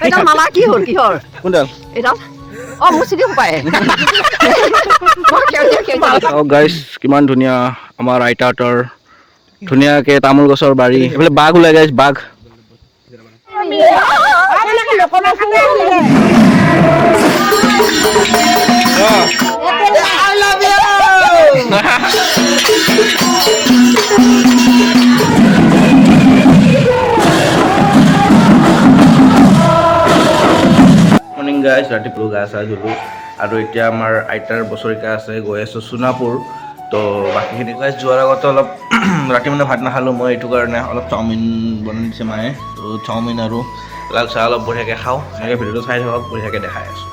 এটা মালা কি হ'ল কিহৰ কোনডাল এটা মুচিদি পায় গাইজ কিমান ধুনীয়া আমাৰ আইতাহঁতৰ ধুনীয়াকে তামোল গছৰ বাৰী এইফালে বাঘ ওলাই গাইজ বাঘ মৰ্ণিং গাইজ ৰাতিপুৱা গা চা ধুলোঁ আৰু এতিয়া আমাৰ আইতাৰ বছৰিকা আছে গৈ আছোঁ সোণাপুৰ তো বাকীখিনি গাইজ যোৱাৰ আগতে অলপ ৰাতি মানে ভাত নাখালোঁ মই এইটো কাৰণে অলপ চাওমিন বনাই দিছে মায়ে তো চাওমিন আৰু লাল চাহ অলপ বঢ়িয়াকৈ খাওঁ এনেকৈ ভিডিঅ'টো চাই থাকক বঢ়িয়াকৈ দেখাই আছোঁ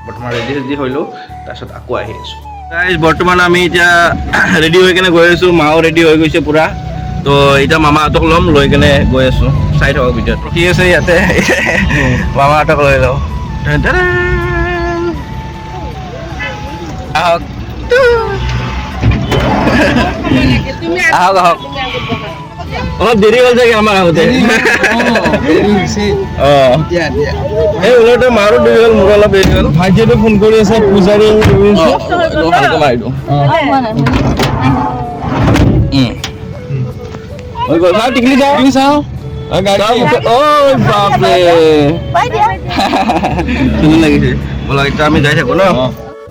বৰ্তমান ৰেডি হৈলোঁ তাৰপিছত আকৌ আহি আছোঁ গাইজ বৰ্তমান আমি এতিয়া ৰেডি হৈ কেনে গৈ আছোঁ মাও ৰেডি হৈ গৈছে পূৰা তো এতিয়া মামাহঁতক ল'ম লৈ কেনে গৈ আছোঁ চাই থাকক ভিডিঅ'ত ৰখি আছে ইয়াতে মামাহঁতক লৈ লওঁ আহক আহক আহক অলপ দেৰি হ'ল চাগে আমাৰ আহোঁতে এই ওলতে মাৰো দেৰি হ'ল মোৰ অলপ দেৰি হ'ল ভাইটিয়েতো ফোন কৰি আছে পূজাৰী ভালকৈ মাৰি দিওঁ টিকলি চাওঁ লাগিছে ব'লা এতিয়া আমি যাই থাকোঁ ন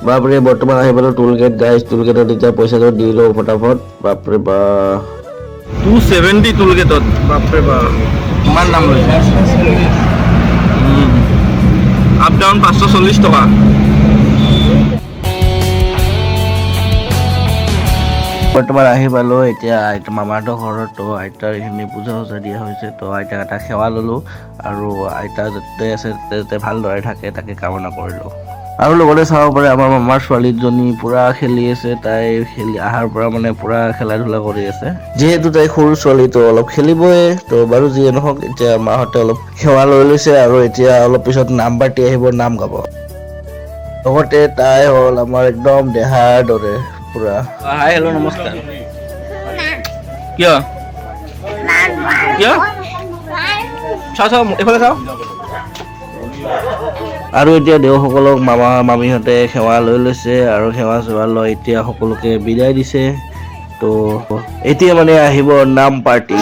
বাপৰে বৰ্তমান আহি পালোঁ টোল গেট গাইজ টোল গেটত এতিয়া পইচাটো দি লওঁ ফটাফট বাপৰে বা 270 টোল গেটত বাপৰে বা কিমান দাম লৈছে আপ ডাউন 540 টকা বৰ্তমান আহি পালোঁ এতিয়া আইতা মামাহঁতৰ ঘৰত তো আইতাৰ এইখিনি পূজা চূজা দিয়া হৈছে তো আইতাক এটা সেৱা ল'লোঁ আৰু আইতা য'তে আছে তাতে ভালদৰে থাকে তাকে কামনা কৰিলোঁ আৰু লগতে চাব পাৰে আমাৰ মামাৰ ছোৱালীজনী পূৰা খেলি আছে তাই খেলি অহাৰ পৰা মানে পূৰা খেলা ধূলা কৰি আছে যিহেতু তাই সৰু ছোৱালী তো অলপ খেলিবই তো বাৰু যিয়ে নহওক এতিয়া মাহঁতে অলপ সেৱা লৈ লৈছে আৰু এতিয়া অলপ পিছত নাম পাৰ্টি আহিব নাম গাব লগতে তাই হ'ল আমাৰ একদম দেহাৰ দৰে পুৰা হাই হেল্ল' নমস্কাৰ কিয় কিয় চাওঁ এইফালে চাওঁ আৰু এতিয়া দেওসকলক মামা মামীহঁতে সেৱা লৈ লৈছে আৰু সেৱা চেৱা লৈ এতিয়া সকলোকে বিদায় দিছে তো এতিয়া মানে আহিব নাম পাৰ্টি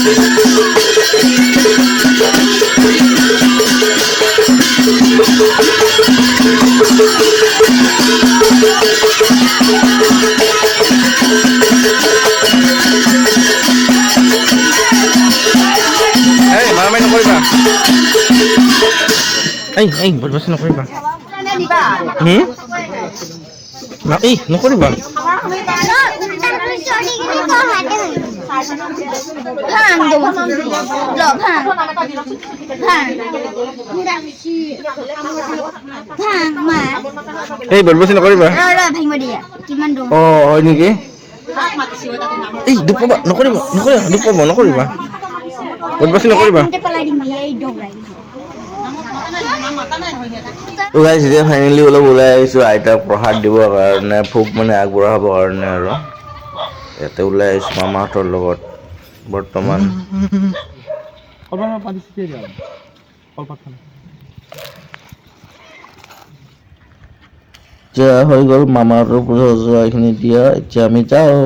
এই মাৰামাৰি নকৰিবা এই বদমাছি নকৰিবা এই নকৰিবা এই বদমাছি নকৰিবা অ হয় নেকি এই দুখ পাবা নকৰিবা নকৰিবা বদমাছি নকৰিবা গাইজ এতিয়া ফাইনেলি অলপ ওলাই আহিছোঁ আইতাক প্ৰসাদ দিবৰ কাৰণে ভোগ মানে আগবঢ়াবৰ কাৰণে আৰু ইয়াতে ওলাই আহিছোঁ মামাহঁতৰ লগত বৰ্তমান এতিয়া হৈ গ'ল মামাহঁতৰ পূজা চূজা এইখিনি দিয়া এতিয়া আমি যাওঁ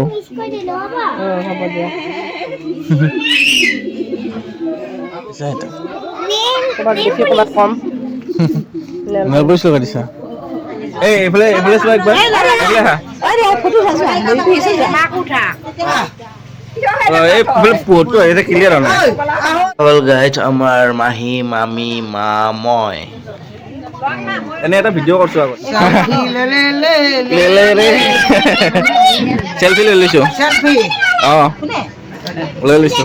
এইফালে চোৱা একবাৰ আমাৰ মাহী মামী মা মই এনে এটা ভিডিঅ' কৰিছো আগত চেলফি লৈ লৈছো অঁ লৈ লৈছো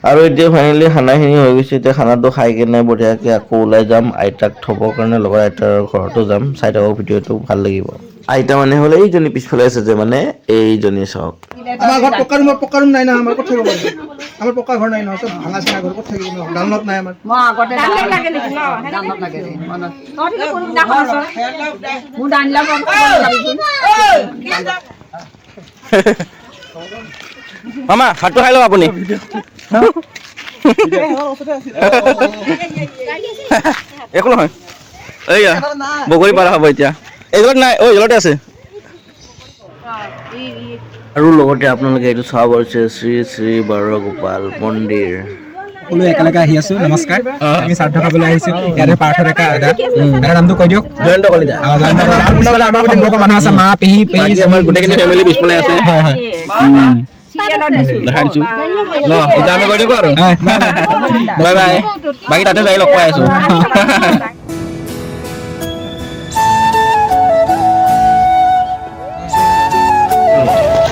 আৰু এতিয়া ফাইনেলি খানাখিনি হৈ গৈছে এতিয়া খানাটো খাই কেনে বঢ়িয়াকৈ আকৌ ওলাই যাম আইতাক থ'বৰ কাৰণে লগৰ আইতাৰ ঘৰতো যাম চাই থাকক ভিডিঅ'টো ভাল লাগিব আইতা মানে হ'লে এইজনী পিছফালে আছে যে মানে এইজনী চাওক আমাৰ ঘৰত পকা ৰুম নাই না আমাৰ ক'ত থাকিব পাৰিব আমাৰ পকা ঘৰ নাই ন চব ভাঙা চিঙা ঘৰ ক'ত থাকিব ন ডাউনত নাই আমাৰ মামা ভাতটো খাই লওক আপুনি একো নহয় এইয়া বগৰী পাৰা হ'ব এতিয়া এইজলত নাই অ' এইজলতে আছে আৰু লগতে আপোনালোকে এইটো চাব পাৰিছে শ্ৰী শ্ৰী বৰগোপাল মন্দিৰ সকলোৱে একেলগে আহি আছো নমস্কাৰ আমি শ্ৰাদ্ধ খাবলৈ আহিছো ইয়াতে পাৰ্থ ডেকা দাদাৰ নামটো কৈ দিয়ক জয়ন্ত কলিতা আমাৰ সম্পৰ্ক মানুহ আছে মা পেহী আমাৰ গোটেইখিনি ফেমিলি পিছফালে আছে দেখাই দিছো ন এতিয়া আমি কৈ দিওঁ আৰু বাই বাই বাকী তাতে যাই লগ পাই আছো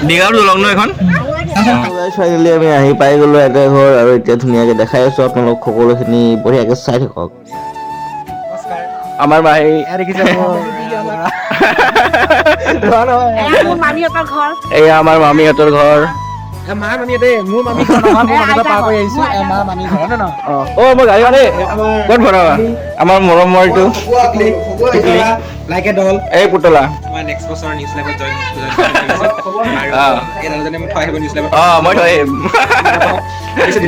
দীঘাটো লগ ন এখন ফাইনেলি আমি আহি পাই গ'লো এটা ঘৰ আৰু এতিয়া ধুনীয়াকৈ দেখাই আছো আপোনালোক সকলোখিনি বঢ়িয়াকৈ চাই থাকক আমাৰ মাহী এয়া আমাৰ মামীহঁতৰ ঘৰ মাৰ মামী মোৰ মামী পাৰ কৰি আহিছো মাৰ মামী ঘৰ ন অ মই গাড়ী মানে ক'ত ভৰাবা আমাৰ মৰমৰটো লাইকে দল এই পুতলা মই নেক্সট বছৰ নিউজ লাইভত জইন এই দাদাজনে মোক থৈ আহিব নিউজ লাইভত মই থৈ আহিম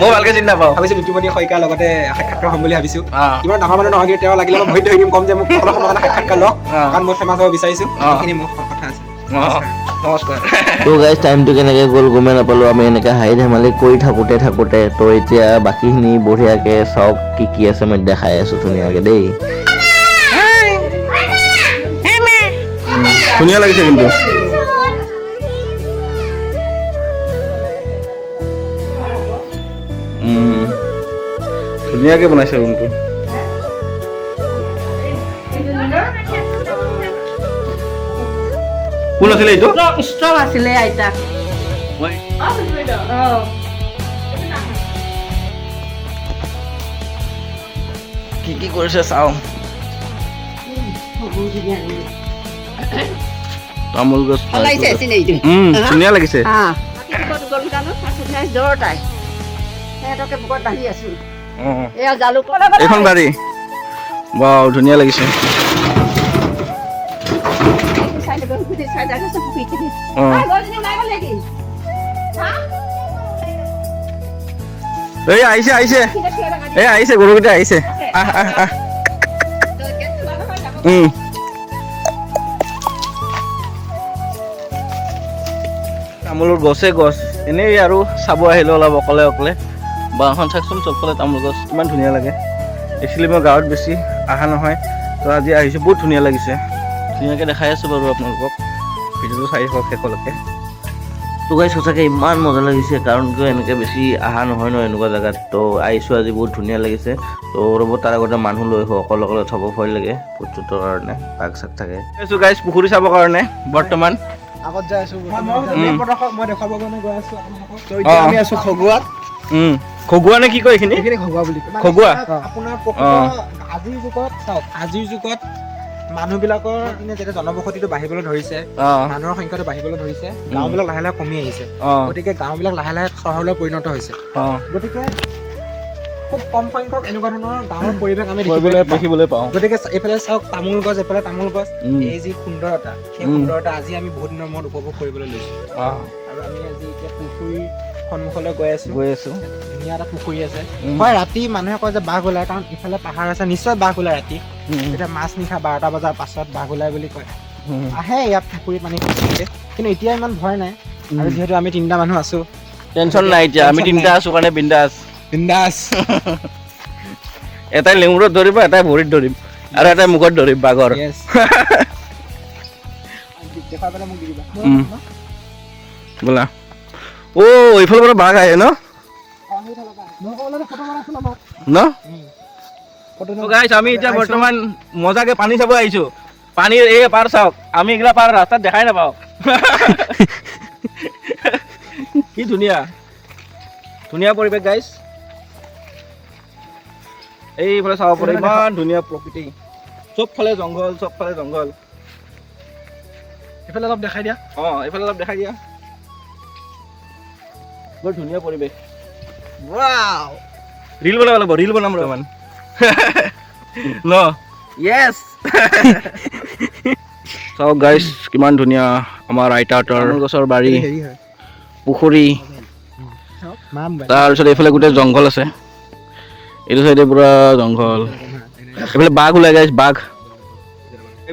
মই ভালকৈ চিনি নাপাওঁ ভাবিছোঁ বিতুমণি শইকীয়াৰ লগতে সাক্ষাৎকাৰ হ'ম বুলি ভাবিছোঁ ইমান ডাঙৰ মানুহ নহয় কিন্তু তেওঁ লাগিলে মই ভৰিত ধৰি দিম ক'ম যে মোক অলপ সময় কাৰণে সাক্ষাৎকাৰ লওক কাৰণ মই ফেমাছ হ'ব বিচাৰিছোঁ সেইখিনি মোৰ কথা আছে নমস্কাৰ তো গাইজ টাইমটো কেনেকৈ গ'ল গমেই নাপালোঁ আমি এনেকৈ হাঁহি ধেমালি কৰি থাকোঁতে তো এতিয়া বাকীখিনি বঢ়িয়াকৈ চাওক কি আছে মই দেখাই আছোঁ ধুনীয়াকৈ দেই ধুনীয়া লাগিছে কিন্তু ধুনীয়াকৈ বনাইছে ৰুমটো কোন আছিলে এইটো ষ্টভ আছিলে আইতা কি কৰিছে চাওঁ তামোল গছ ধুনীয়া লাগিছে এইখন বাৰী বাও ধুনীয়া লাগিছে এই আহিছে গৰুকেইটা আহিছে তামোলৰ গছে গছ এনেই আৰু চাব আহিলোঁ অলপ অকলে অকলে বাগানখন চাওকচোন চবফালে তামোল গছ ইমান ধুনীয়া লাগে একচুৱেলি মই গাঁৱত বেছি অহা নহয় তো আজি আহিছোঁ বহুত ধুনীয়া লাগিছে ধুনীয়াকৈ দেখাই আছোঁ বাৰু আপোনালোকক ভিডিঅ'টো চাই থাকক শেষলৈকে তো গাইছ সঁচাকৈ ইমান মজা লাগিছে কাৰণ কিয় এনেকৈ বেছি অহা নহয় ন এনেকুৱা জেগাত তো আহিছোঁ আজি বহুত ধুনীয়া লাগিছে তো ৰ'ব তাৰ আগতে মানুহ লৈ আহোঁ অকলে অকলে থ'ব ভয় লাগে ভূত চুতৰ কাৰণে বাঘ চাঘ থাকে আহিছোঁ গাইছ পুখুৰী চাবৰ কাৰণে বৰ্তমান আগত যাই আছো মই দেখাব কাৰণে গৈ আছো আপোনালোকক তো এতিয়া আমি আছো খগুৱাত খগুৱা নে কি কয় এইখিনি এইখিনি খগুৱা বুলি কয় খগুৱা আপোনাৰ আজিৰ যুগত মানুহবিলাকৰ যেতিয়া জনবসতিটো বাঢ়িবলৈ ধৰিছে মানুহৰ সংখ্যাটো বাঢ়িবলৈ ধৰিছে গাঁওবিলাক লাহে লাহে কমি আহিছে গতিকে গাঁওবিলাক লাহে লাহে চহৰলৈ পৰিণত হৈছে গতিকে খুব কম সংখ্যক এনেকুৱা ধৰণৰ গাঁৱৰ পৰিৱেশ আমি দেখিবলৈ পাওঁ গতিকে এইফালে চাওক তামোল গছ এইফালে তামোল গছ এই যি সুন্দৰতা সেই সুন্দৰতা আজি আমি বহুত দিনৰ মূৰত উপভোগ কৰিবলৈ লৈছোঁ আৰু আমি আজি এতিয়া পুখুৰীৰ সন্মুখলৈ গৈ আছো ধুনীয়া এটা পুখুৰী আছে হয় ৰাতি মানুহে কয় যে বাঘ ওলায় কাৰণ ইফালে পাহাৰ আছে নিশ্চয় বাঘ ওলায় ৰাতি এতিয়া মাছ নিশা 12টা বজাৰ পাছত বাঘ ওলায় বুলি কয় আহে ইয়াত পুখুৰীত পানী কিন্তু এতিয়া ইমান ভয় নাই আৰু যিহেতু আমি 3টা মানুহ আছো টেনশ্যন নাই এতিয়া আমি 3টা আছো কাৰণে বিন্দাছ এটাই লেঙুৰত ধৰিব এটাই ভৰিত ধৰিম আৰু এটাই মুখত ধৰিম বাঘৰ বোলা অ এইফালৰ পৰা বাঘ আহে ন গাইছ আমি এতিয়া বৰ্তমান মজাকে পানী চাব আহিছো পানীৰ এই পাৰ চাওক আমি এইগিলা পাৰ ৰাস্তাত দেখাই নাপাওঁ কি ধুনীয়া ধুনীয়া পৰিৱেশ গাইছ এইফালে চাব পাৰে ইমান ধুনীয়া প্ৰকৃতি চবফালে জংঘল এইফালে অলপ দেখাই দিয়া এইফালে অলপ দেখাই দিয়া বৰ ধুনীয়া পৰিৱেশ ৰিল বনাম ৰমান ন য়েছ চাওক গাইছ কিমান ধুনীয়া আমাৰ আইতাহঁতৰ গছৰ বাৰী পুখুৰী তাৰপিছত এইফালে গোটেই জংঘল আছে এইটো চাইডে পুৰা জংঘল এইফালে বাঘ ওলাই গাইছ বাঘ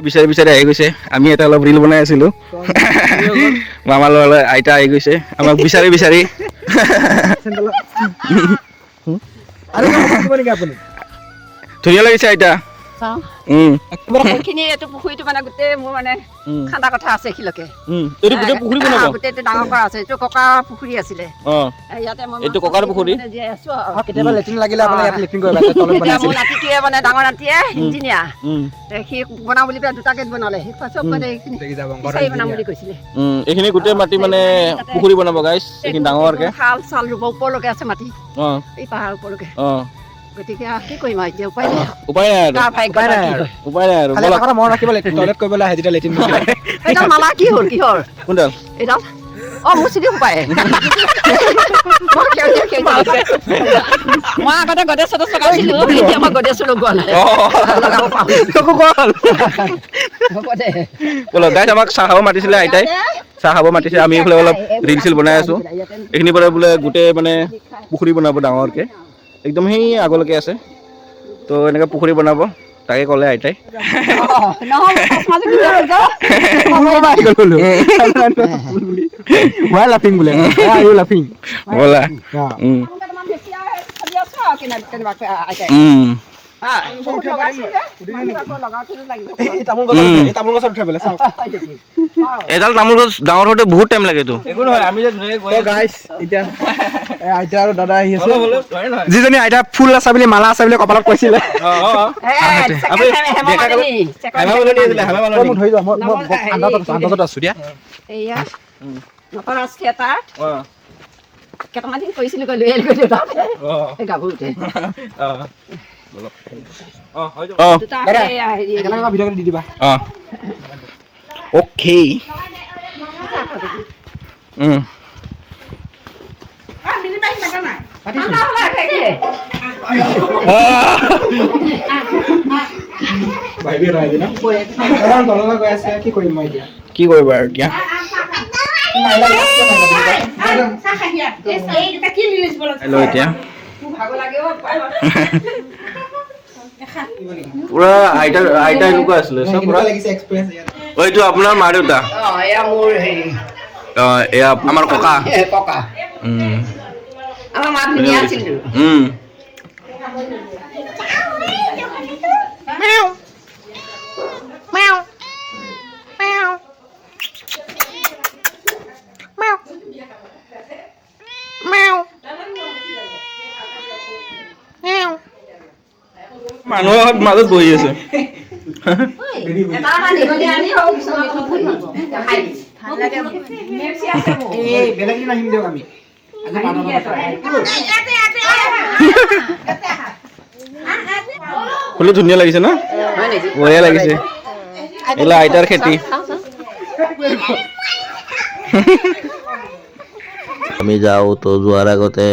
বিচাৰি আহি গৈছে আমি এটা অলপ ৰিল বনাই আছিলো মামাৰ ল'ৰালৈ আইতা আহি গৈছে আমাক বিচাৰি ধুনীয়া লাগিছে আইতা এইখিনি এইটো পুখুৰীটো মানে গোটেই মোৰ মানে খান্দা কথা আছে এইখিলৈকে গোটেই ডাঙৰ কৰা আছে এইটো ককা পুখুৰী আছিলে ইয়াতে এইটো ককাৰ পুখুৰী জীয়াই আছো কেতিয়াবা লেট্ৰিন লাগিলে আপুনি ইয়াত লেট্ৰিন কৰিব পাৰে তলত এতিয়া মোৰ নাতিটোৱে মানে ডাঙৰ নাতিয়ে ইঞ্জিনিয়াৰ সি বনাওঁ বুলি পেলাই 2টা গেট বনালে সি চব মানে এইখিনি বিচাৰি বনাম বুলি কৈছিলে এইখিনি গোটেই মাটি মানে পুখুৰী বনাব গাইছ এইখিনি ডাঙৰকে শাল চাল ৰুব ওপৰলৈকে আছে মাটি এই পাহাৰ ওপৰলৈকে গতিকে কি কৰিম আৰু এতিয়া উপায় নাই আৰু মনত ৰাখিব লাগিব টয়লেট কৰিবলৈ আহে যেতিয়া লেট্ৰিন এইডাল মালা কিহৰ কোনডাল এইডাল মোৰ চিনি সোপায় মই আগতে গডেছ লগাইছিলো এতিয়া মই গডেছো লগোৱা নাই গাইছ আমাক চাহ খাব মাতিছিলে আইতাই চাহ খাব মাতিছে আমি এইফালে অলপ ৰিল চিল বনাই আছো এইখিনি পৰা বোলে গোটেই মানে পুখুৰী বনাব ডাঙৰকে একদম সেই আগলৈকে আছে তো এনেকৈ পুখুৰী বনাব তাকে ক'লে আইতাই এডাল তামোল গছ ডাঙৰ হওঁতে বহুত টাইম লাগেতো আইতা আৰু দাদা আহি আছে যিজনী আইতা ফুল আছে বুলি মালা আছে বুলি কপালত কৈছিলে কেইটামান দিন কৰিছিলো লৈ আহিলো গাভৰুতে দি দিবা অ'কে কি কৰিম মই এতিয়া কি কৰিবা আৰু এতিয়া হেল্ল' এতিয়া পুৰা আইতা এনেকুৱা আছিলে চব পুৰা লাগিছে এক্সপেৰিয়েন্স ইয়াত এইটো আপোনাৰ মা দেউতা এয়া মোৰ হেৰি এয়া আমাৰ ককা ককা আমাৰ মা ধুনীয়া আছিল মানুহৰ মাজত বহি আছে বেলেগ দিন আহিম দিয়ক আমি ফুলি ধুনীয়া লাগিছে না বঢ়িয়া লাগিছে এলা আইতাৰ খেতি আমি যাওঁ তো যোৱাৰ আগতে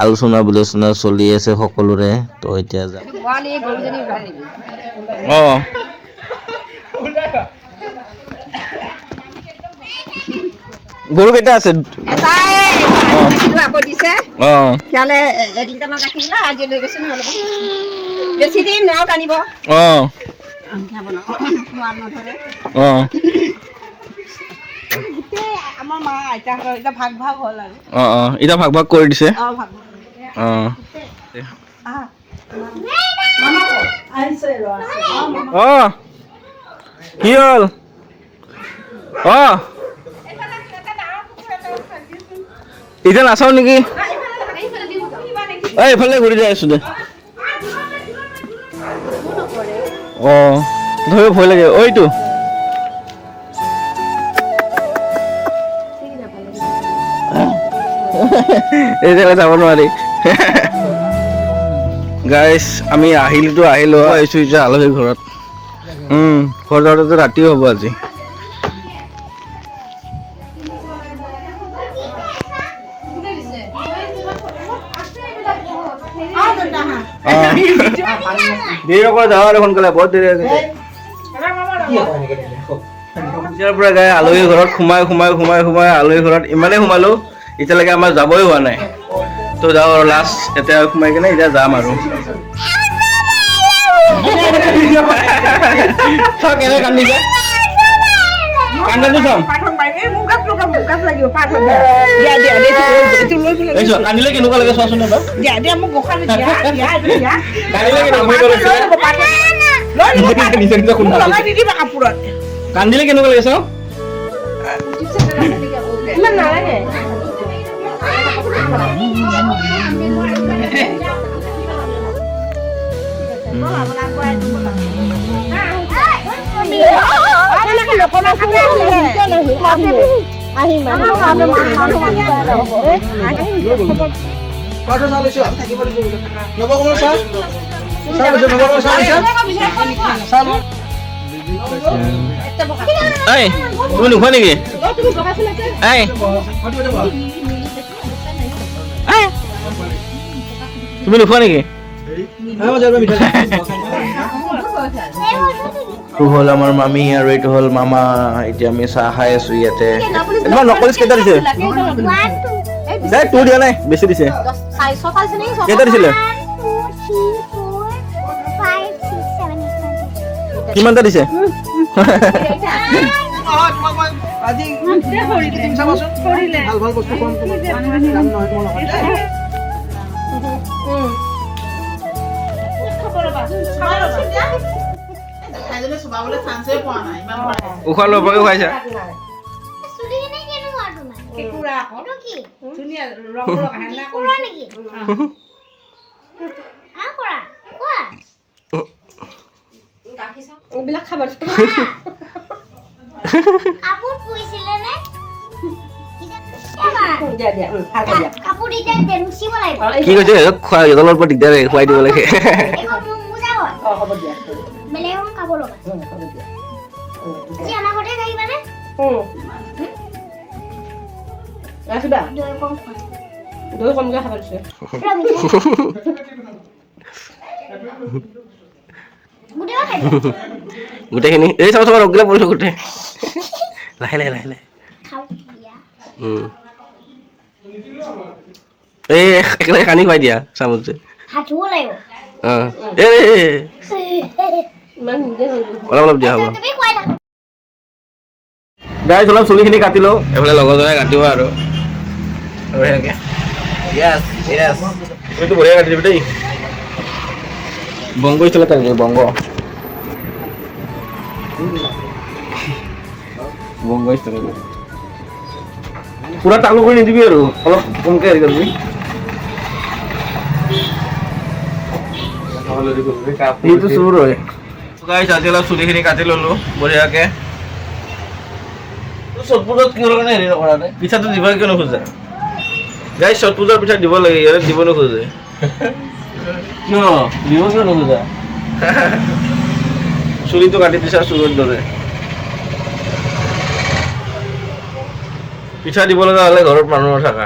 আলোচনা বিলোচনা চলি আছে সকলোৰে তো এতিয়া যাম গৰু কেইটা আছে বেছি দিন নাও টানিব আমাৰ মা আইতাহঁতৰ এতিয়া ভাগ হ'ল আৰু এতিয়া ভাগ কৰি দিছে কি হ'ল এতিয়া নাচাও নেকি এইফালে ঘূৰি যাই আছো দে ধৰিব ভয় লাগে ঐটো এই জেগা যাব নোৱাৰি গাইছ আমি আহিলো আহিছো এতিয়া আলহীৰ ঘৰত ঘৰ যাওঁতে ৰাতিও হ'ব আজি দেৰি নকৰা যাওঁ আৰু সোনকালে বহুত দেৰি হৈছে এতিয়াৰ পৰা গাই আলহীৰ ঘৰত সোমাই আলহীৰ ঘৰত ইমানেই সোমালো এতিয়ালৈকে আমাৰ যাবই হোৱা নাই তো যাওঁ আৰু লাষ্ট এতিয়া সোমাই কিনে এতিয়া যাম আৰু কান্দিলে কেনেকুৱা লাগে চোৱাচোন কান্দিলে কেনেকুৱা লাগে চাওঁ তুমি নোখোৱা নেকি তুমি নোখোৱা নেকি এইটো হ'ল আমাৰ মামী আৰু এইটো হ'ল মামা এতিয়া আমি চাহ খাই আছো ইয়াতে তোমাৰ নকলিছ কেইটা দিছে তোৰ দিয়া নাই বেছি দিছে কেইটা দিছিলে কিমানটা দিছে উখোৱা লবকে খুৱাইছা কি কৈছে সিহঁতৰ পৰা দিগদাৰ খুৱাই দিব লাগে গোটেইখিনি এই চাব ৰগিলা পৰিলো গোটেই লাহে লাহে লাহে লাহে এই একেলগে কানি খুৱাই দিয়া চামুচ অলপ দিয়া হ'ব গাইজ অলপ চুলিখিনি কাটিলোঁ এইফালে লগৰজনে কাটিব আৰু সেনেকৈ তুমিতো বঢ়িয়া কাটি দিবি দেই বংগ ষ্টাইলত কাটি দিবি বংগ ষ্টাইলত পুৰা টাঙু কৰি নিদিবি আৰু অলপ কমকৈ হেৰি কৰিবি সেইটো চুৰ হয় গাইজ আজি অলপ চুলিখিনি কাটি ল'লোঁ বঢ়িয়াকৈ চট পূজাত কিহৰ কাৰণে হেৰি নকৰা নাই পিঠাটো দিব কিয় নোখোজা গাইজ চট পূজাৰ পিঠা দিব লাগে ইয়াতে দিব নোখোজে কিয় দিব কিয় নোখোজা চুলিটো কাটি দিছা চুৰৰ দৰে পিঠা দিব লগা হ'লে ঘৰত মানুহ থাকা